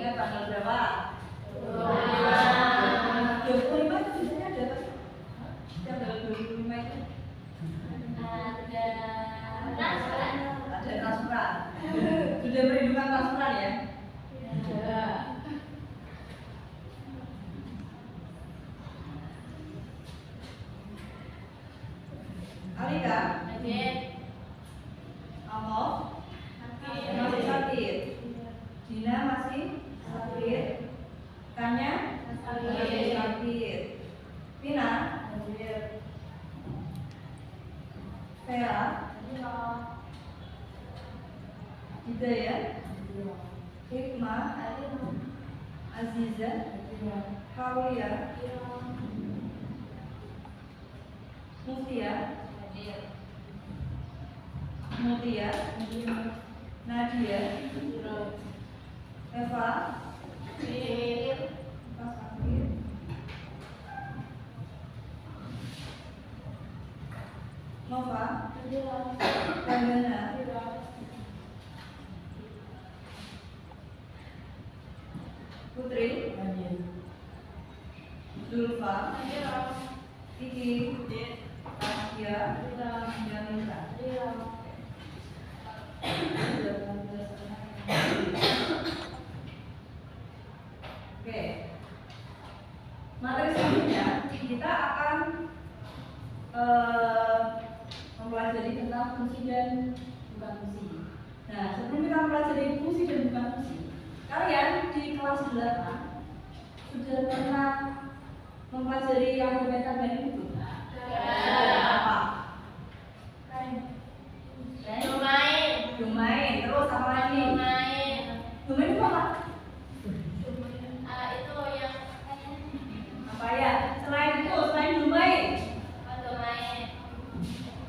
Ingat tanggal berapa? 25 itu biasanya ada apa sih? Tanggal 25 itu ada transferan. Sudah perhitungan transferan ya? Alika? Amo? Masih sakit. Dina masih sakit. Tanya? Masih sakit. Tina? Vera? Hidayah? Hikmah? Aziza? Hawiyah? Mutia? Mutia? Nadia? Eva? Nova? Kandana? Putri? Zulfa? Kiki? Tasya? Jamila? Oke. Materi selanjutnya kita akan mempelajari tentang fungsi dan bukan fungsi. Nah, sebelum kita mempelajari fungsi dan bukan fungsi, kalian di kelas 8 sudah pernah mempelajari yang berkaitan dengan itu? Apa? Domain. Terus apa lagi? Domain itu apa? Apa ya? Selain domain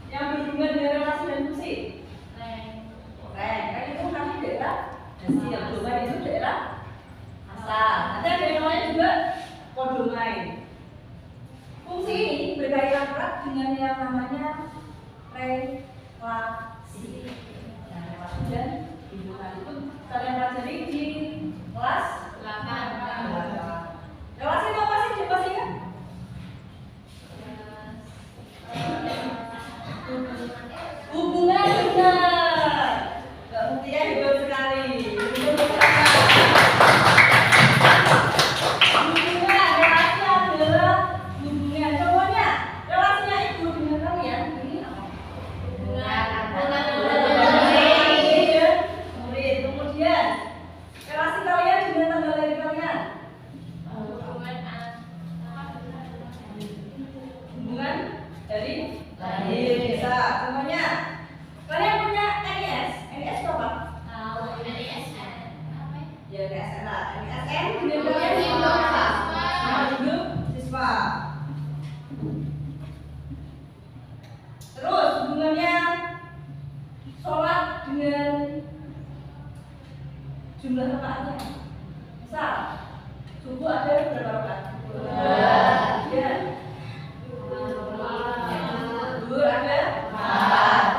yang berhubungan dengan relasi dan fungsi. Kan itu nanti daerah hasil. Domain itu daerah asal. Nanti ada yang namanya juga kodomain. Fungsi ini berkaitan erat dengan yang namanya relasi. Nah, relasi dan hubungan itu kalian pelajari di kelas 8. Relasi itu apa sih? Coba sih kan? Hubungan, benar. Mbak Mutia hebat sekali. Hubungan, relasi adalah hubungan. Contohnya, relasinya ibu dengan kalian ini apa? Murid. Kemudian, relasi kalian dengan tanggal lahir kalian. Hubungan dari lahir. Bisa. Contohnya, kalian punya NIS. NIS itu apa? Ya, NISN lah. NISN dengan kalian nama hidup siswa. Terus hubungannya sholat dengan jumlah rakaatnya. Misal, subuh ada berapa rakaat? 2. Ya. Duhur ada 4.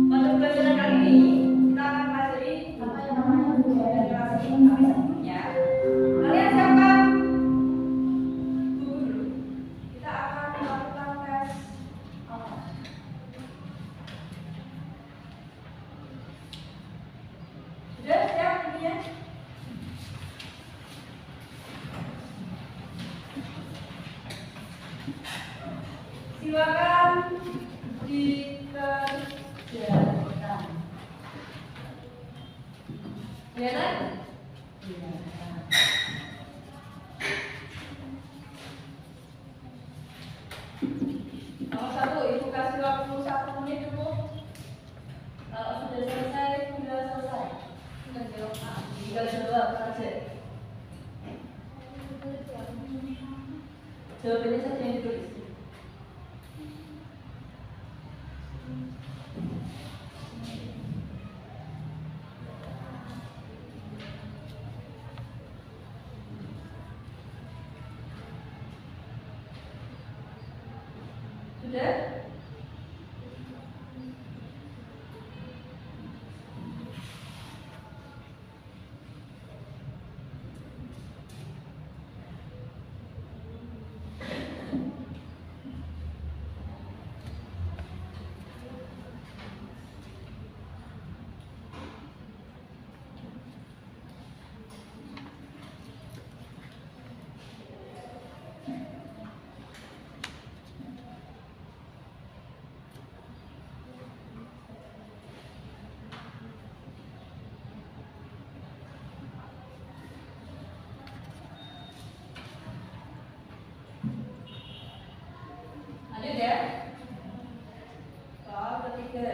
Pada pelajaran kali ini kita akan pelajari apa yang namanya hubungan dan relasi. Tapi sebelumnya kalian siapkan buku dulu. Kita akan melakukan tes awal. Sudah siap bukunya? Silakan dikerjakan. Kelihatan? Nomor 1, ibu kasih waktu 1 menit cukup. Kalau sudah selesai. Tinggal jawab A. Tinggal jawab saja. Jawabannya saja yang ditulis. Sudah? Lanjut ya. Soal ketiga.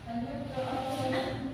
Lanjut soal 5.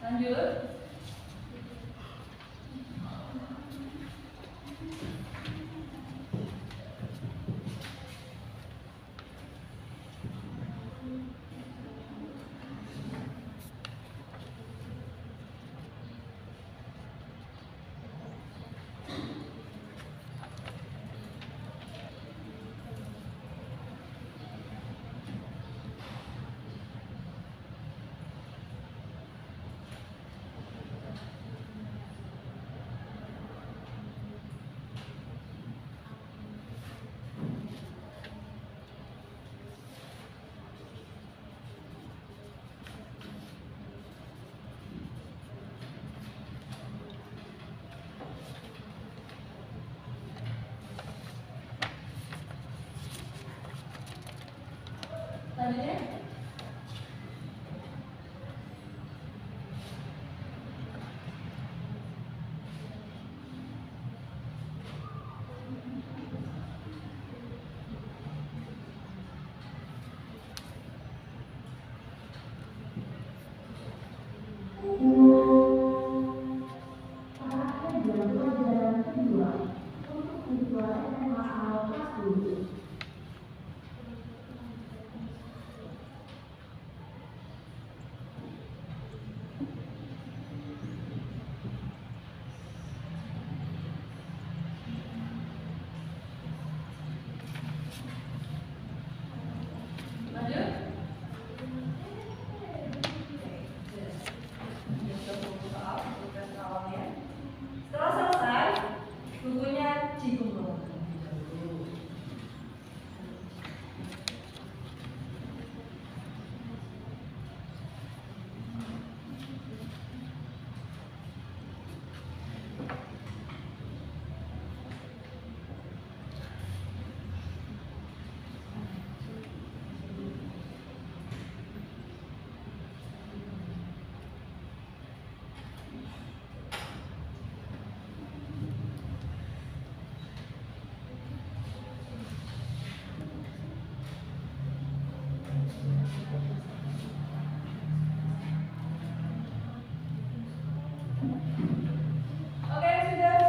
Lanjut. Selanjutnya. Setelah selesai, bukunya dikumpulkan. Oke, sudah.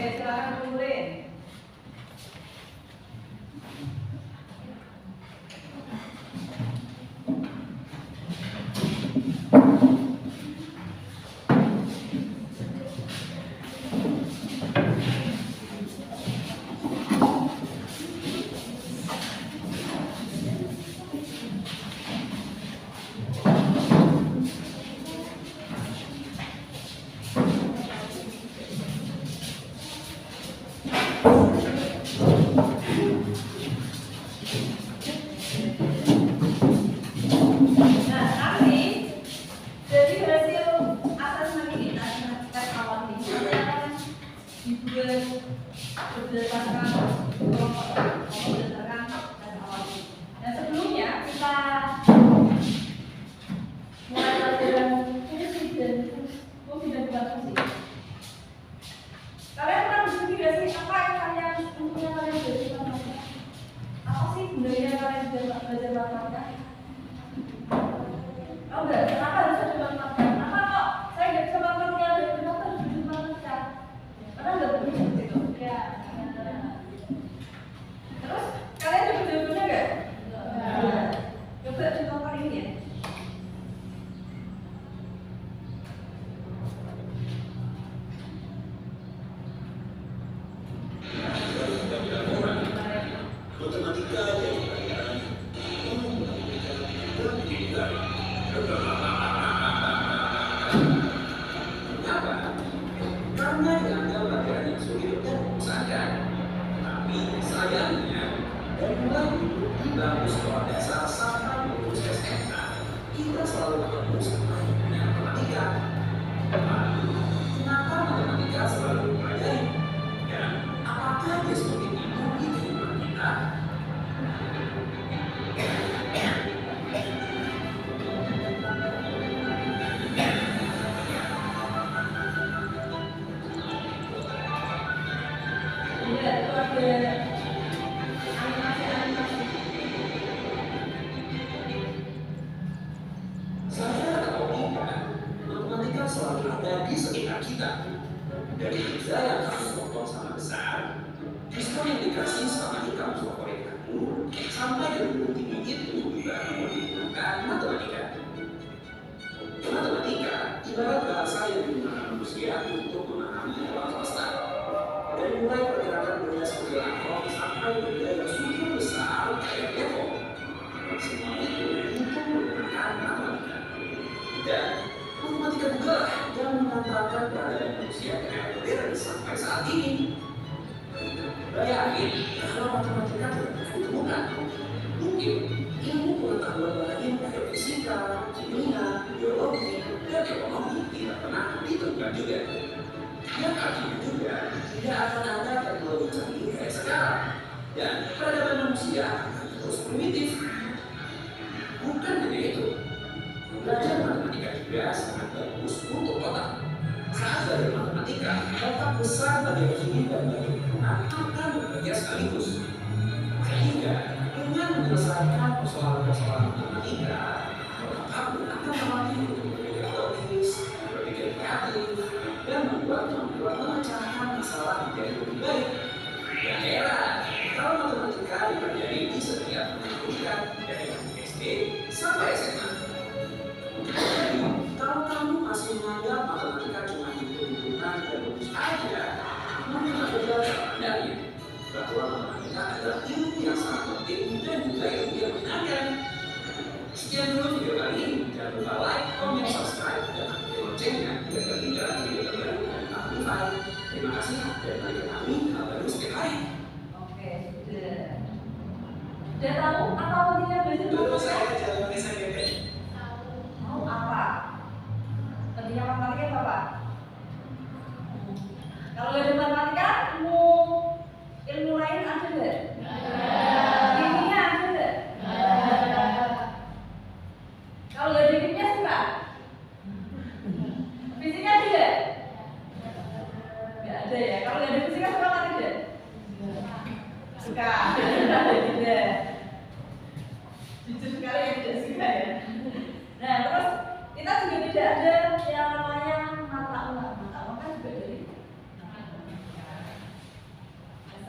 Oke, silakan kumpulin.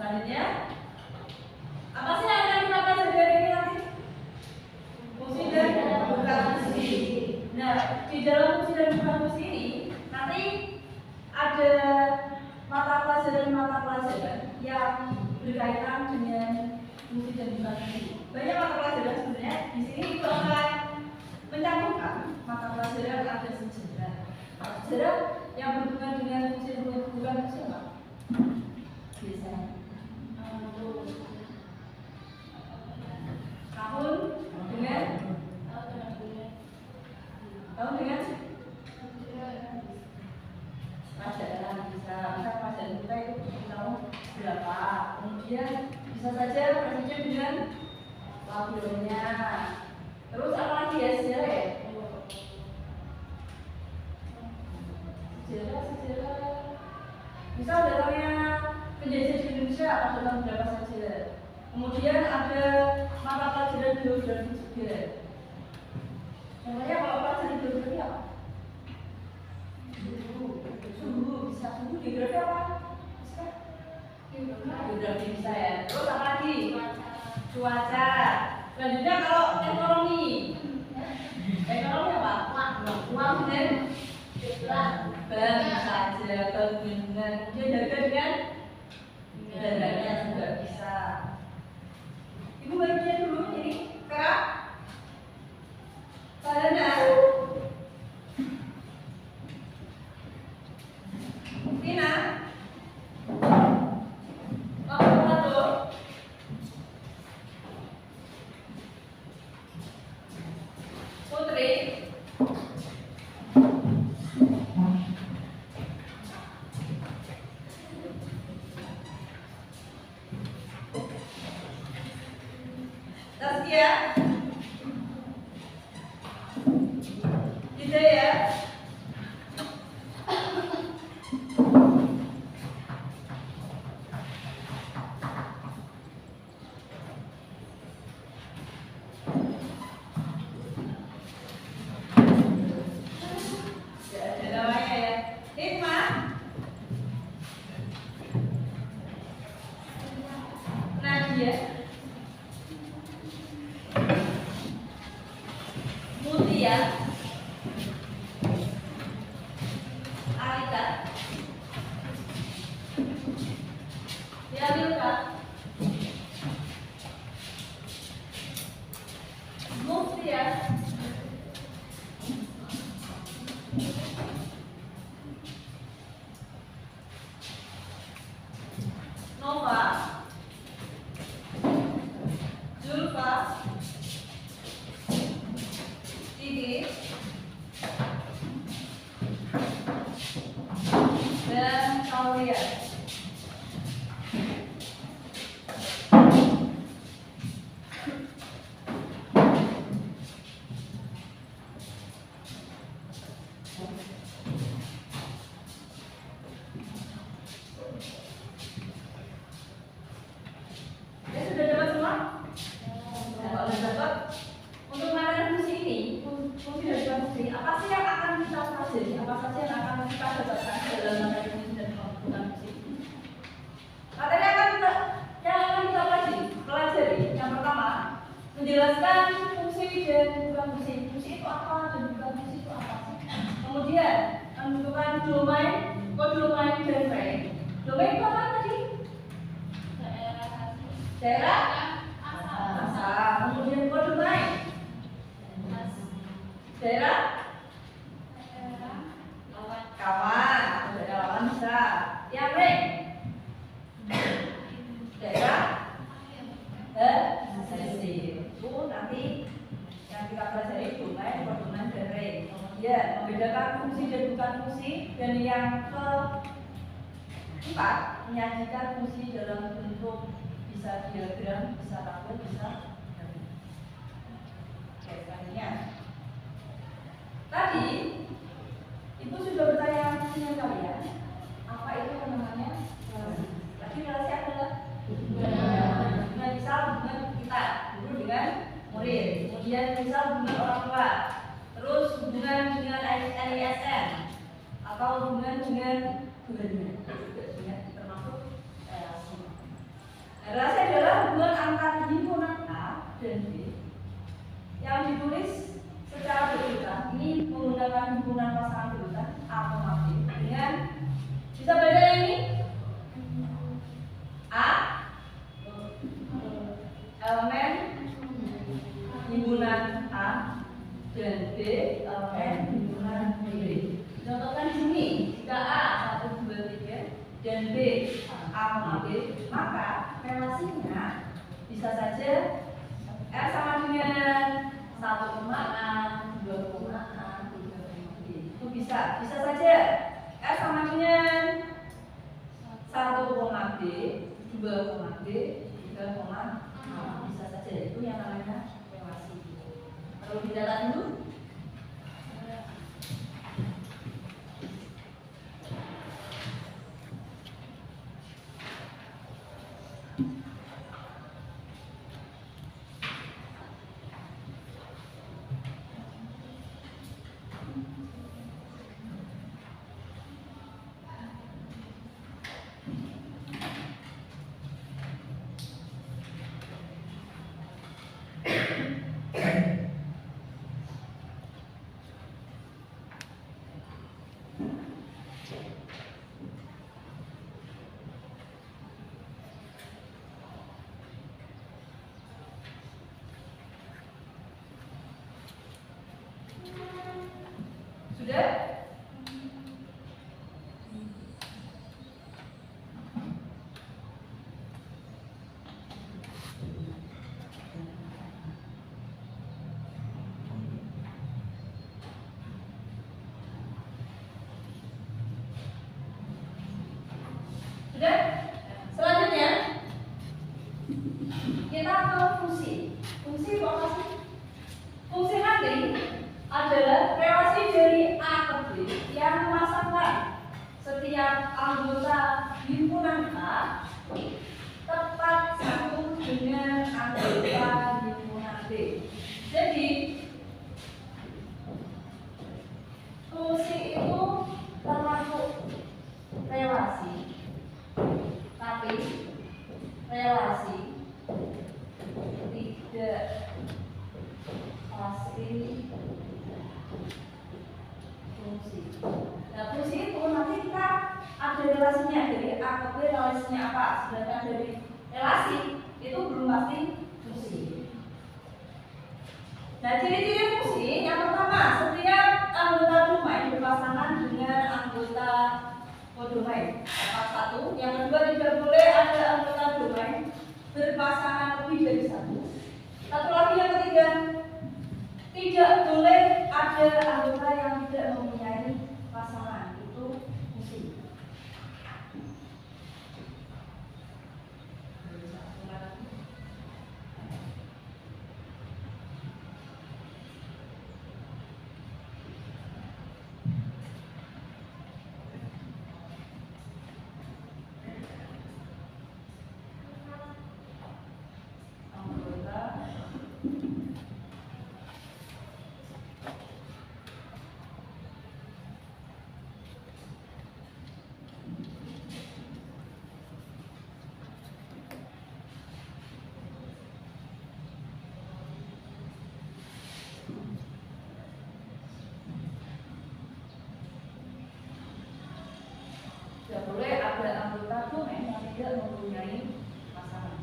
Selanjutnya, apa sih yang akan kita pelajari hari ini nanti? Fungsi dan bukan fungsi. Nah, di dalam fungsi dan bukan fungsi ini nanti ada mata pelajaran yang berkaitan dengan fungsi dan bukan fungsi. Banyak mata pelajaran sebenarnya di sini itu akan mencantumkan mata pelajaran ada sejarah. Sejarah yang berhubungan dengan fungsi dan bukan fungsi apa? Biasanya tahun dengan pelajaran bisa pelajaran kita itu tahun berapa, kemudian bisa saja presiden dengan labelnya. Terus apa lagi ya, sejarah ya? Sejarah misal datangnya penjajah di Indonesia pada tahun berapa saja. Kemudian ada mata pelajaran geografi juga. Contohnya kalau pelajaran geografi apa? Suhu, bisa suhu geografi apa? Bisa? Geografi bisa ya. Terus apa lagi? Cuaca. Selanjutnya kalau ekonomi. Ekonomi apa? Uang dan bank saja, kemudian harga dengan harganya juga bisa. Ibu bagian dulu ini Kak Sarana Tina Satu Putri Taskia Hidayah ya, ada namanya ya. Hikma Nadia Mutia Alita Yamilka Muftia Nova Zulfa Didi dan Aulia. Ya sudah dapat semua? Nah, kalau sudah dapat, untuk mengenai fungsi ini, fungsi dari fungsi, apa sih yang akan kita pelajari? Apa saja yang akan kita dapatkan dalam mengenai fungsi dan bukan fungsi? Materi yang akan kita pelajari, yang pertama, menjelaskan fungsi dan bukan fungsi. Fungsi itu apa dan bukan fungsi itu apa sih? Kemudian menentukan domain, kodomain dan range. Domain itu apa tadi? Daerah asal. Kemudian kodomain daerah kawan atau daerah lawan bisa. Yang range daerah sesi. Itu nanti yang kita pelajari domain, kodomain dan range. Kemudian membedakan fungsi dan bukan fungsi, dan yang keempat menyajikan fungsi dalam bentuk bisa diagram, bisa tabel, bisa grafik. Oke, selanjutnya tadi Ibu sudah bertanya dengan kalian apa itu yang namanya relasi. Tadi relasi adalah hubungan misal hubungan kita guru dengan murid, kemudian misal hubungan orang tua, terus hubungan dengan LISM atau hubungan dengan gubernur, juga termasuk relasi. A, B, maka relasinya bisa saja R sama dengan 1,A, 2,A, 3,B. Itu bisa saja R sama dengan 1,B, 2,B, 3,A. Bisa saja, itu yang namanya relasi. Kalau dicatat dulu. Sudah? Sudah? Selanjutnya kita ke fungsi. Fungsi apa sih? Fungsi nanti adalah relasi dari A ke B yang memasangkan setiap anggota himpunan A tepat satu dengan anggota himpunan B. Jadi fungsi itu termasuk relasi, tapi relasi tidak pasti fungsi. Nah, fungsi itu nanti kita ada relasinya dari A ke B, relasinya apa? Sedangkan dari relasi itu belum pasti fungsi. Nah, ciri-ciri fungsi yang pertama, setiap anggota domain berpasangan dengan anggota kodomain. Satu. Yang kedua, tidak boleh ada anggota domain berpasangan lebih dari satu. Satu lagi yang ketiga, tidak boleh ada anggota yang tidak mempunyai pasangan. Itu fungsi. Tidak boleh ada anggota domain yang tidak mempunyai pasangan.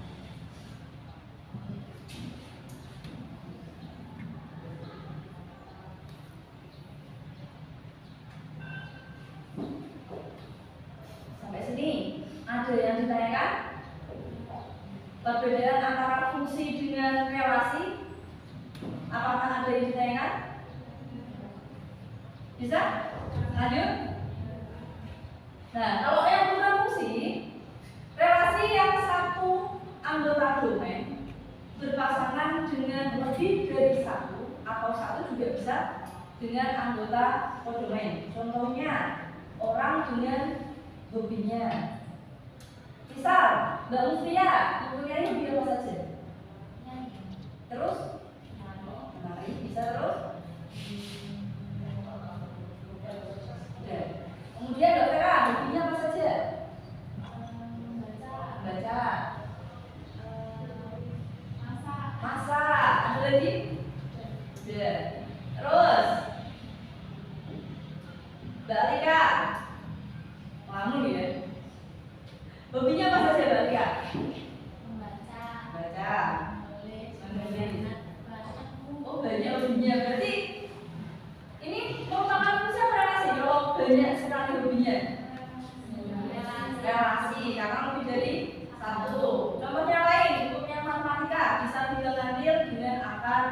Sampai sini ada yang ditanyakan? Perbedaan antara fungsi dengan relasi? Apakah ada yang ditanyakan? Bisa? Lanjut? Nah, kalau yang bukan fungsi, relasi yang satu anggota domain berpasangan dengan lebih dari satu atau satu juga bisa dengan anggota kodomain. Contohnya, orang dengan hobinya. Misal, Mbak Mufia mempunyai hobi apa saja? Terus? Menari, bisa terus? Oke. Kemudian Mbak Vera, hobinya apa saja? Baca. Masak. Ada lagi? Udah. Terus Mbak Rika, ngelamun ya. Hobinya apa saja Mbak Rika? Baca. Menulis. Oh, banyak hobinya. Berarti ini merupakan fungsi apa relasi? Kalau banyak sekali hobinya? Relasi. karena lebih dari satu. Contohnya lain, untuk yang matematika bisa diambil dengan akar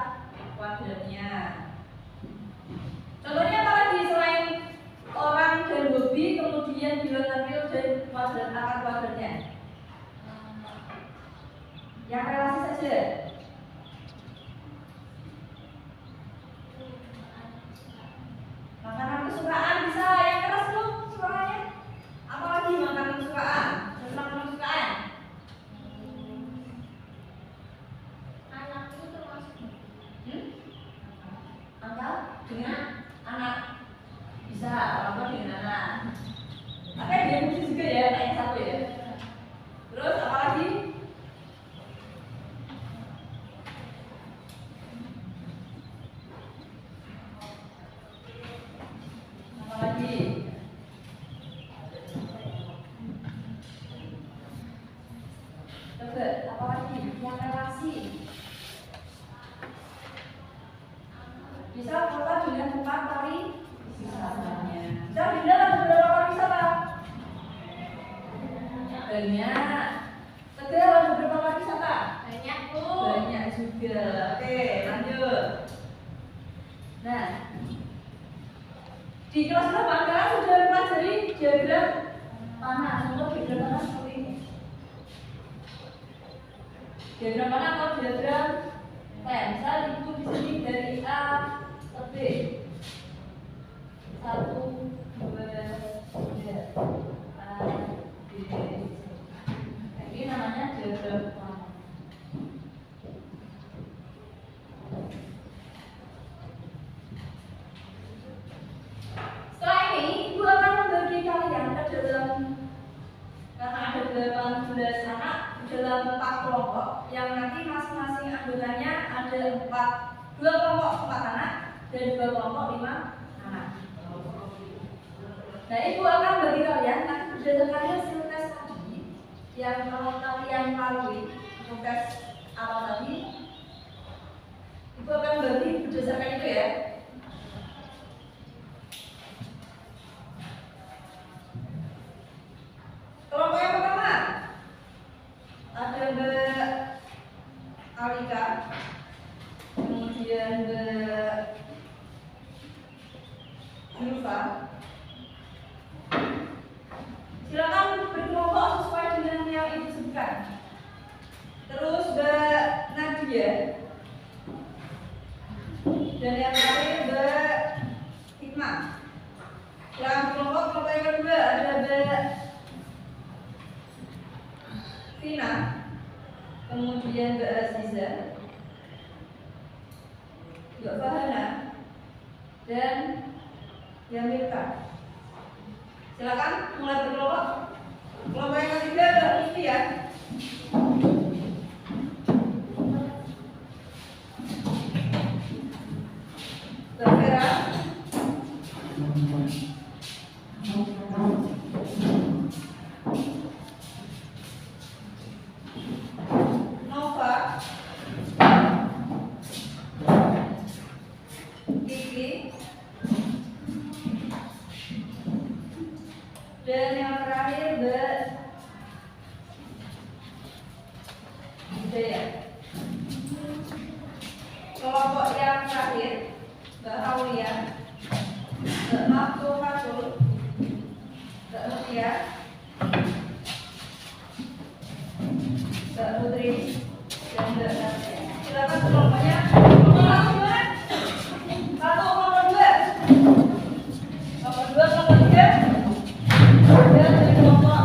kuadratnya. Contohnya apa lagi selain orang dan hobi kemudian diambil dan kuadrat akar kuadratnya? Yang relasi saja. Makanan kesukaan bisa, yang keras tuh suaranya. Apalagi makanan kesukaan? Makanan kesukaan. Anak itu termasuk Angka dengan anak bisa, orang tua dengan anak. Tapi dia mungkin juga ya, anak yang satu ya. Terus apalagi? Apalagi? Coba, apalagi? Yang relasi. Bisa kota dengan tempat pariwisatanya. Bisa pindah atau beberapa pariwisata? Banyak. Tegal ada beberapa pariwisata? banyak Bu. Banyak juga. Oke, lanjut. Nah, di kelas 8 kalian sudah mempelajari diagram tanah. Contoh diagram tanah seperti ini. Diagram tanah atau diagram misal itu di sini dari A ke B. 1, 2, 3, A, B, C. Nah, ini namanya diagram tanah. Setelah ini, Ibu akan membagi kalian ke dalam, karena ada 18 anak di dalam 4 kelompok yang nanti masing-masing anggotanya ada 2 kelompok 4 anak dan 2 kelompok 5 anak. Nah, Ibu akan bagi kalian nanti berdasarkan hasil tes tadi yang kalau kalian lalui untuk tes awal tadi, Ibu akan bagi berdasarkan itu ya. Kelompok yang pertama ada Mbak Alika, kemudian Mbak Zulfa. Silakan berkelompok sesuai dengan yang Ibu sebutkan. Terus Mbak Nadia dan yang terakhir Mbak Hikmah. Silakan berkelompok yang kedua ada Mbak Vina, kemudian Mbak Aziza, Mbak Fahana, dan Yamilka. Silakan mulai berkelompok. Kelompok yang ketiga Mbak Livi ya. Mbak Vera, Nova, Kiki, dan yang terakhir Mbak Hidayah. Kelompok yang terakhir Mbak Aulia, Mbak Maftu Fatul, Mbak Mutia, Mbak Putri, dan Mbak Nasya. Silakan kelompoknya. Kelompok gimana? 1, kelompok 2. Kelompok 2, kelompok 3. Dan dari kelompok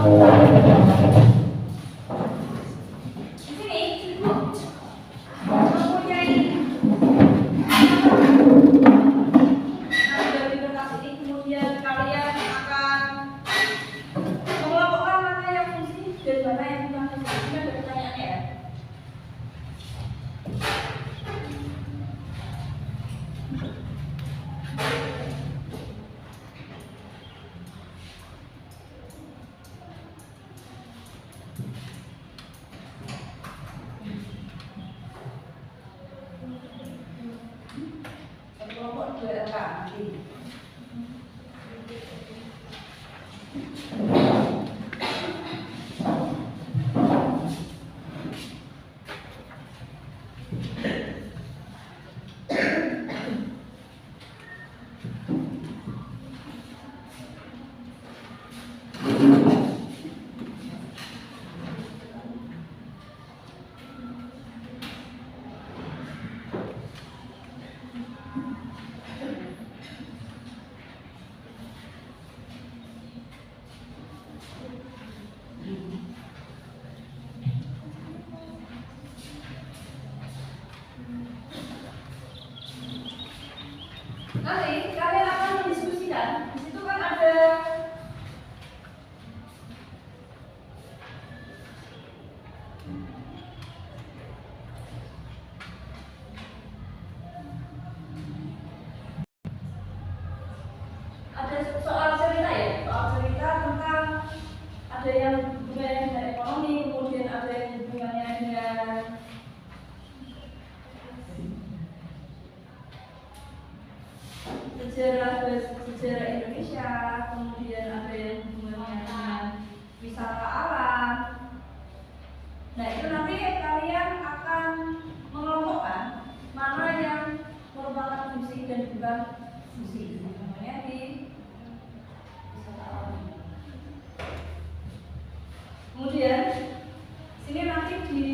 di sini Ibu mempunyai dari kertas ini, kemudian kalian akan mengelompokkan mana yang fungsi dan mana yang bukan fungsi. Ini ada pertanyaannya ya. Kelompok 2 nanti. Nanti kalian akan mendiskusikan. Di situ kan ada soal cerita ya, soal cerita tentang ada yang hubungannya dengan ekonomi, kemudian ada yang hubungannya dengan sejarah Indonesia, kemudian ada yang hubungannya dengan wisata alam. Nah itu nanti kalian akan mengelompokkan mana yang merupakan fungsi dan bukan fungsi. Namanya di wisata alam. Kemudian sini nanti di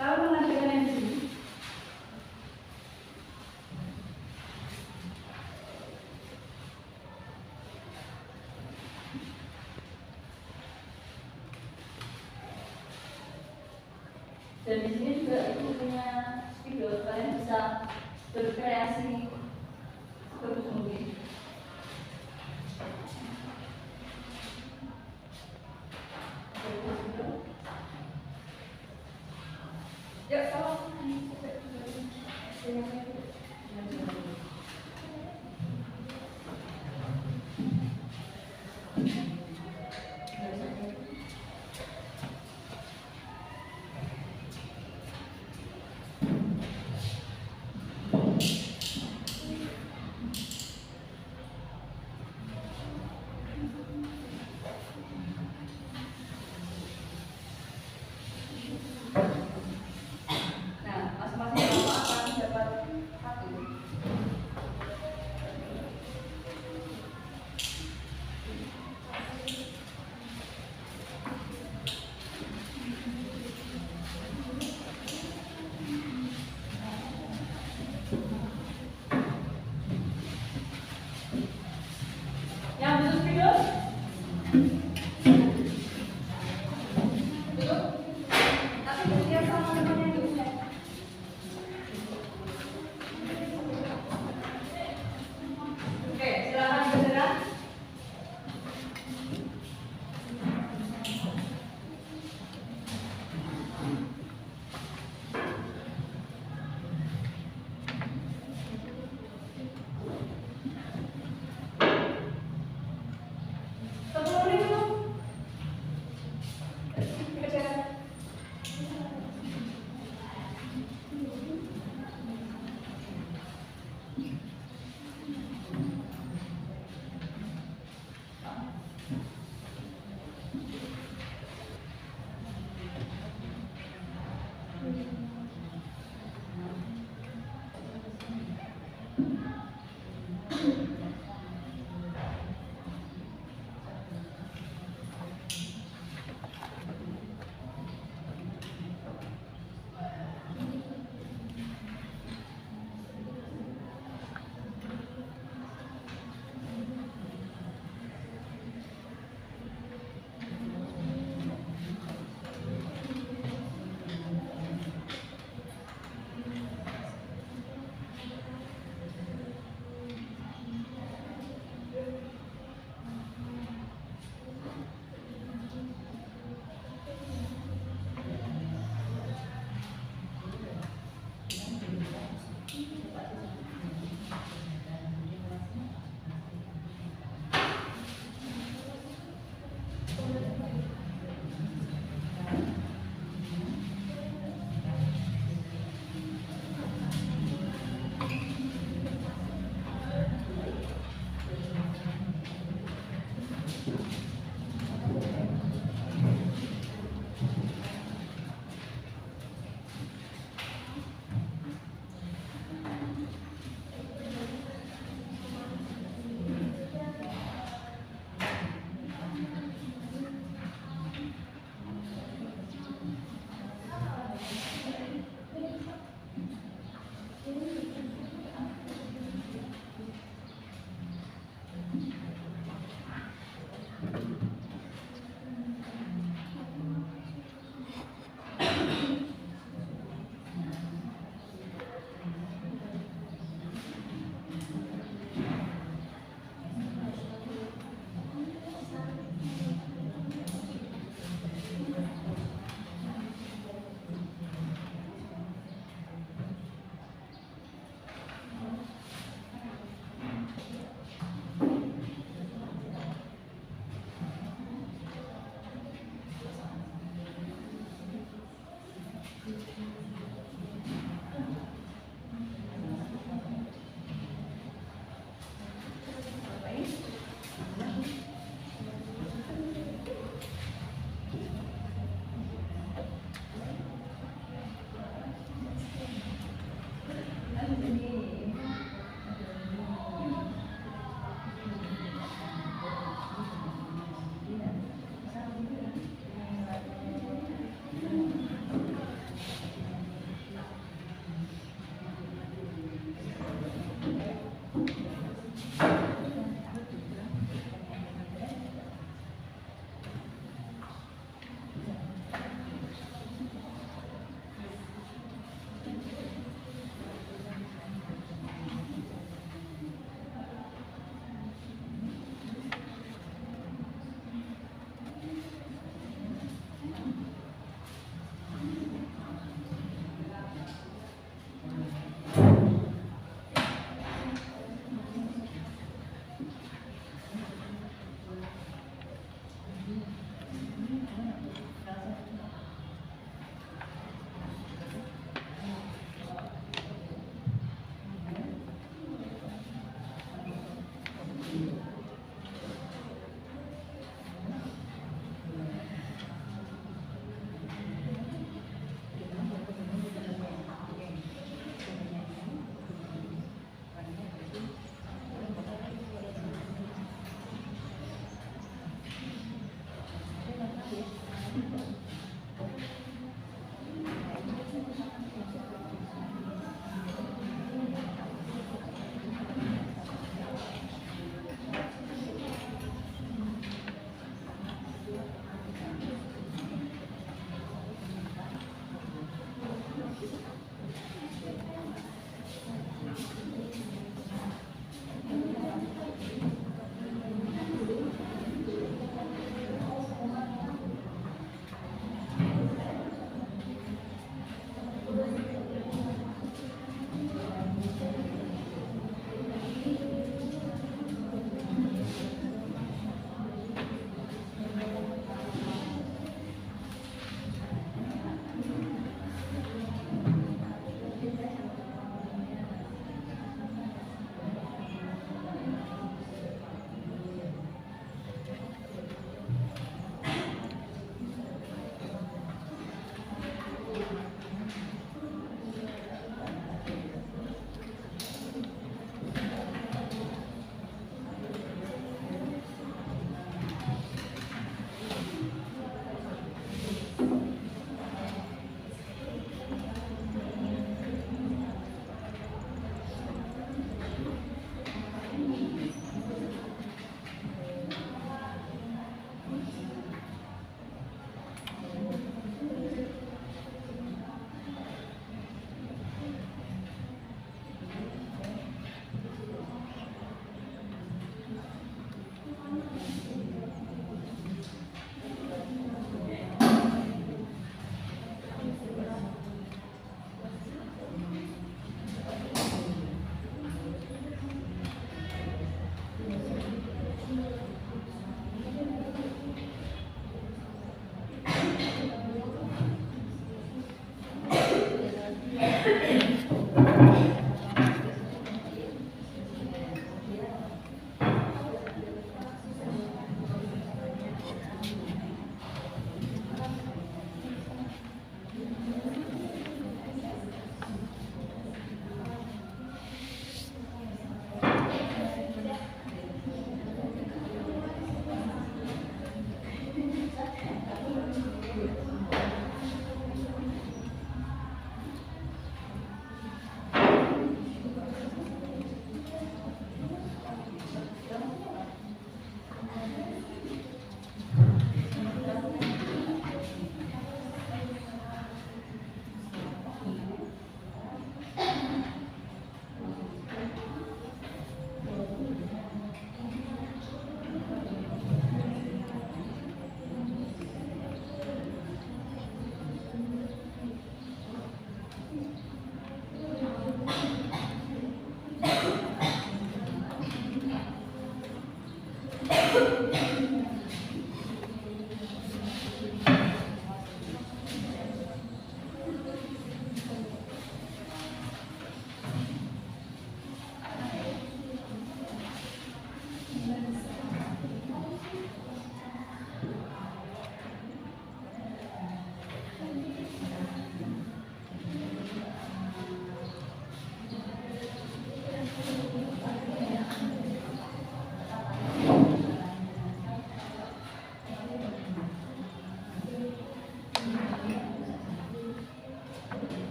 kalau mengajarkan yang di sini. Dan di sini juga itu punya spidol, kalian bisa berkreasi sebagus mungkin. Ya, kalau masing-masing kelompok akan dapat satu. Yang butuh spidol? Butuh? Tapi bersiap sama temannya yang butuh.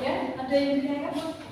Ya, ada yang ditanyakan?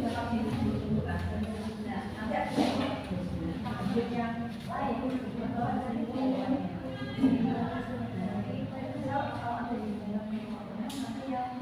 dapat ditentukan. Nah, nanti ada yang lain atau ada di bawahnya. Kalau ada di dalamnya, nanti yang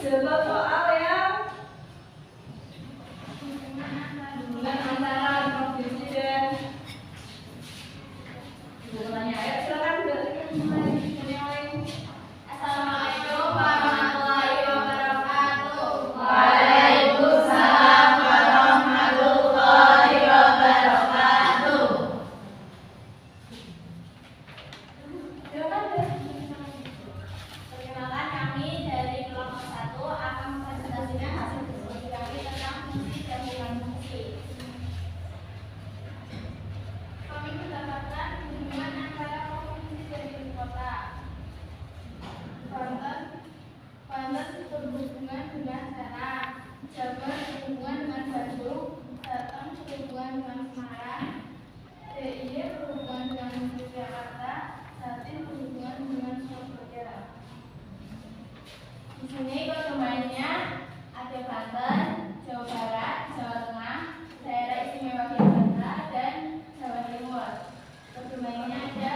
Coba soal yang hubungan antara provinsi dan hubungannya. Ayo silakan mulai. Assalamualaikum warahmatullahi wabarakatuh. Waalaikumsalam warahmatullahi wabarakatuh. Silakan deh. Perkenalkan, kami dari kelompok 1 akan mempresentasikan hasil diskusi kami tentang fungsi dan bukan fungsi. Kami mendapatkan hubungan antara provinsi dan ibu kota. Banten berhubungan dengan Serang, Jabar berhubungan dengan Bandung, Jateng berhubungan dengan Semarang, DIY berhubungan dengan Yogyakarta, Jatim berhubungan dengan Surabaya. Di sini perkembangannya ada Banten, Jawa Barat, Jawa Tengah, Daerah Istimewa Yogyakarta, dan Jawa Timur. Perkembangannya ada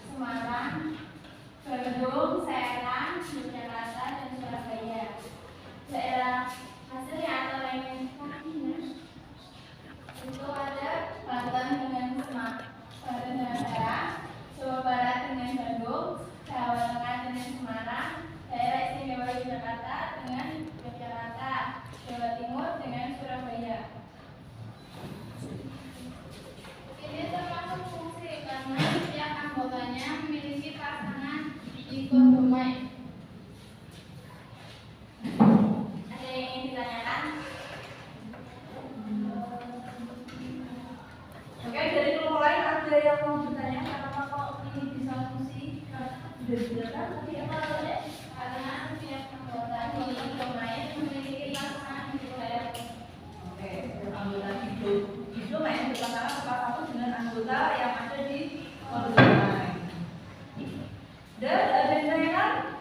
Semarang, Bandung, Serang, Yogyakarta, dan Surabaya. Daerah hasilnya atau lainnya itu ada Banten dengan Banten dengan Serang, Jawa Barat dengan Bandung, Jawa Tengah dengan Semarang, Daerah Istimewa Yogyakarta dengan Yogyakarta, Jawa Timur dengan Surabaya. Ini termasuk fungsi karena setiap anggotanya memiliki pasangan dikotomai. Ada yang ingin ditanyakan? Oke, dari kelompok lain ada yang mau bertanya kenapa kok ini bisa fungsi? Sudah dijelaskan tadi apa tadi? Karena setiap anggota dikotomai memiliki pasangan dikotomai. Oke, anggota hidup yang berpasangan salah satu dengan anggota yang ada di keluarga lain. Dan ada yang ditanyakan?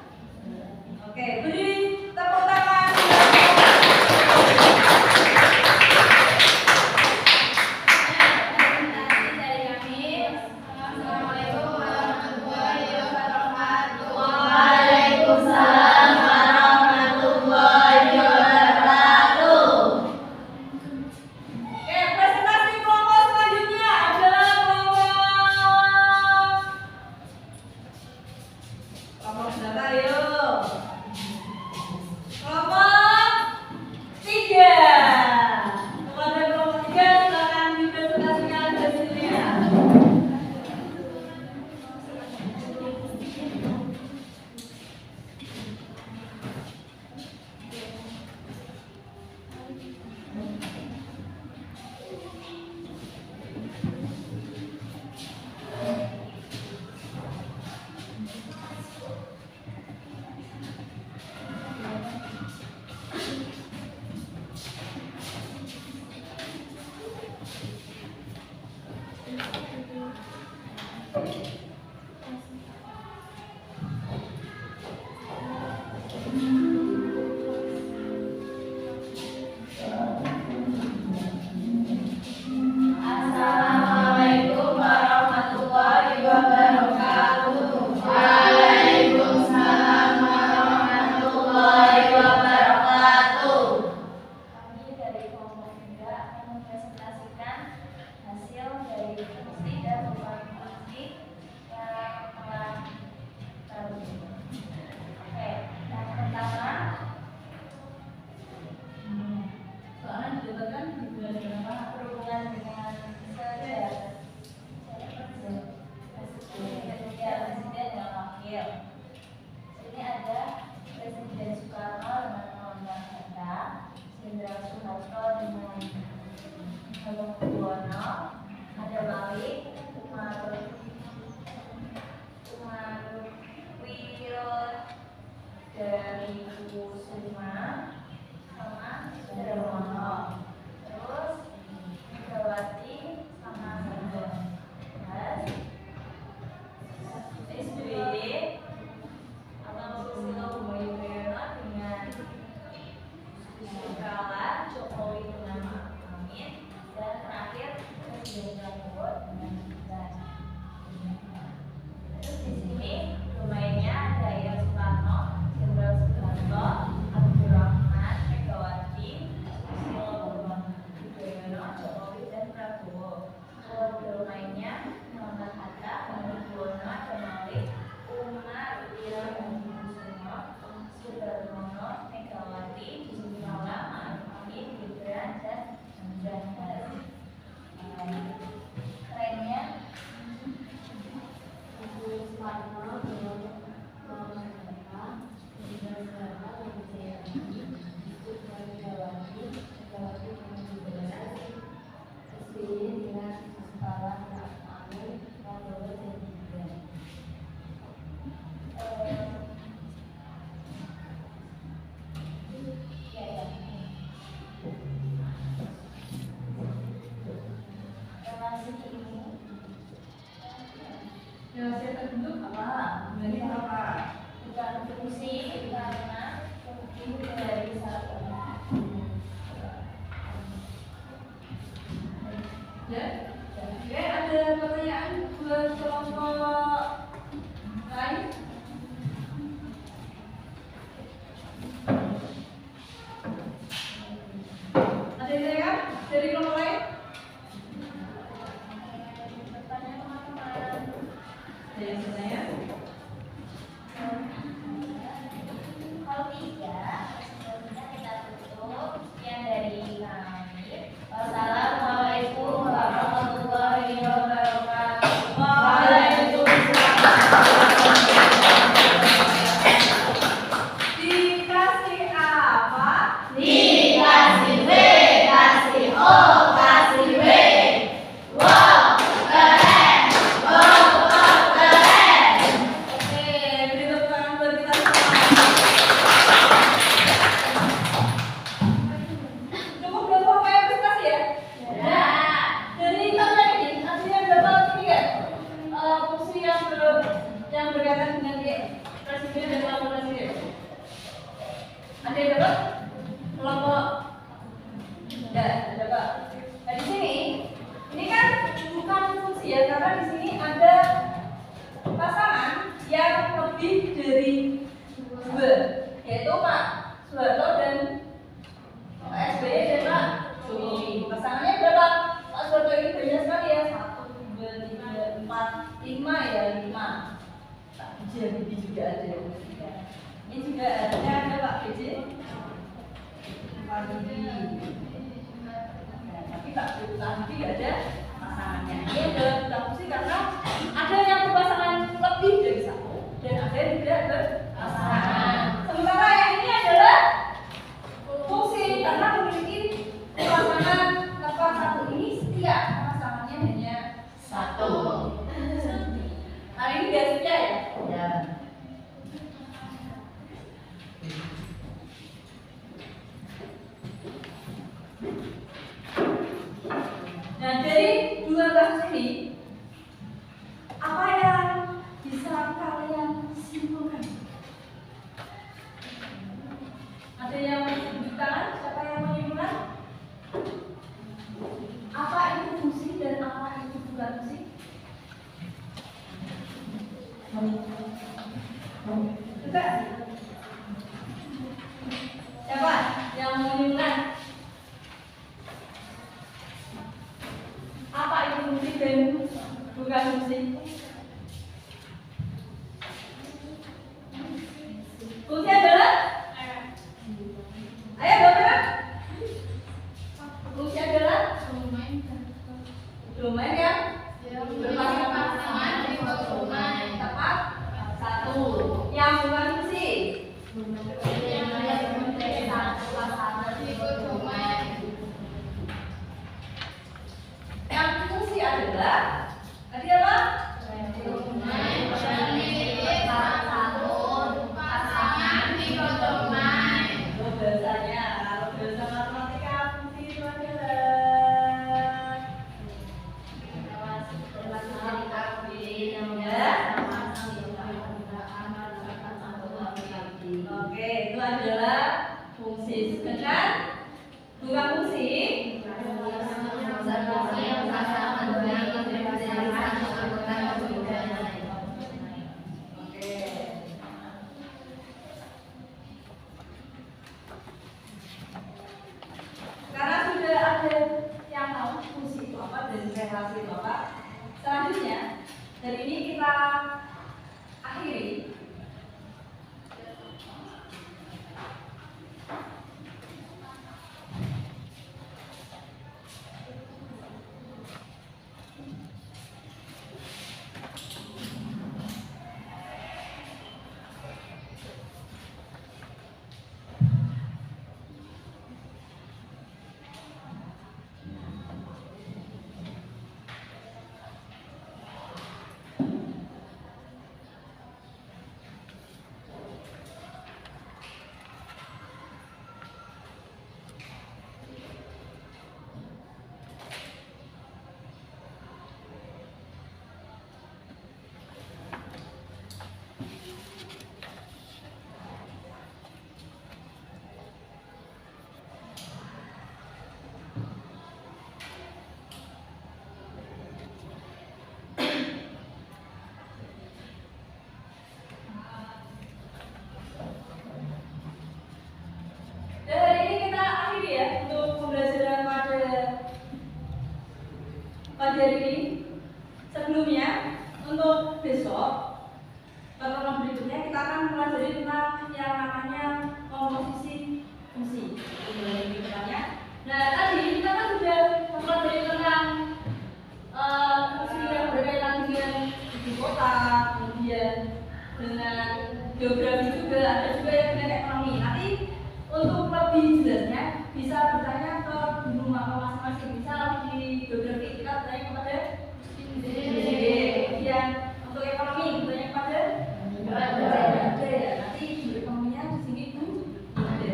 Oke, beri tepuk tangan. Presentasi dari kami. Assalamualaikum warahmatullahi wabarakatuh. wajibi. Nah, tapi tak wajibi nggak ada pasangannya. Ini adalah bukan fungsi karena ada yang berpasangan lebih dari satu dan ada yang tidak berpasangan. Sementara yang ini adalah fungsi karena memiliki pasangan lepas satu ini setiap pasangannya hanya Satu. Nah ini biasanya ya. Ya. Nah dari dua kasus ini apa yang bisa kalian simpulkan? Ada yang menunjuk tangan? Siapa yang menyimpulkan? Apa itu fungsi dan apa itu bukan fungsi? Juga. Siapa yang menyimpulkan? Apa itu fungsi dan bukan fungsi? Fungsi adalah ayo Bapak. Fungsi adalah domain yang Pasangan tipe domain. tepat satu. Yang bukan fungsi yang fungsi adalah tadi apa? Bahasanya kalau bahasa matematika fungsi itu adalah oke, itu adalah fungsi. Sedangkan bukan fungsi oke. Karena sudah ada yang tahu fungsi itu apa dan relasi itu apa, selanjutnya dari ini kita akhiri. Pada hari ini, sebelumnya untuk besok pertemuan berikutnya kita akan mempelajari tentang yang namanya komposisi fungsi. Nah tadi kita kan sudah mempelajari tentang fungsi yang berkaitan dengan ibu kota, kemudian dengan geografi juga, ada juga yang dengan ekonomi. Nanti untuk lebih jelasnya bisa bertanya ke guru mama masing-masing. Misal di geografi kita bertanya kepada kemudian untuk ekonomi bertanya kepada ada ya. Nanti guru ekonominya di sini tuh ada.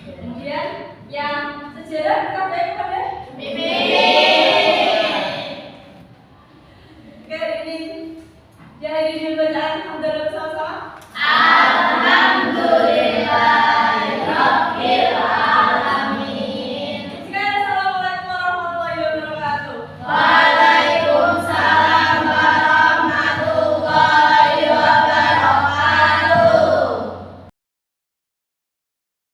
Kemudian yang sejarah kita bertanya kepada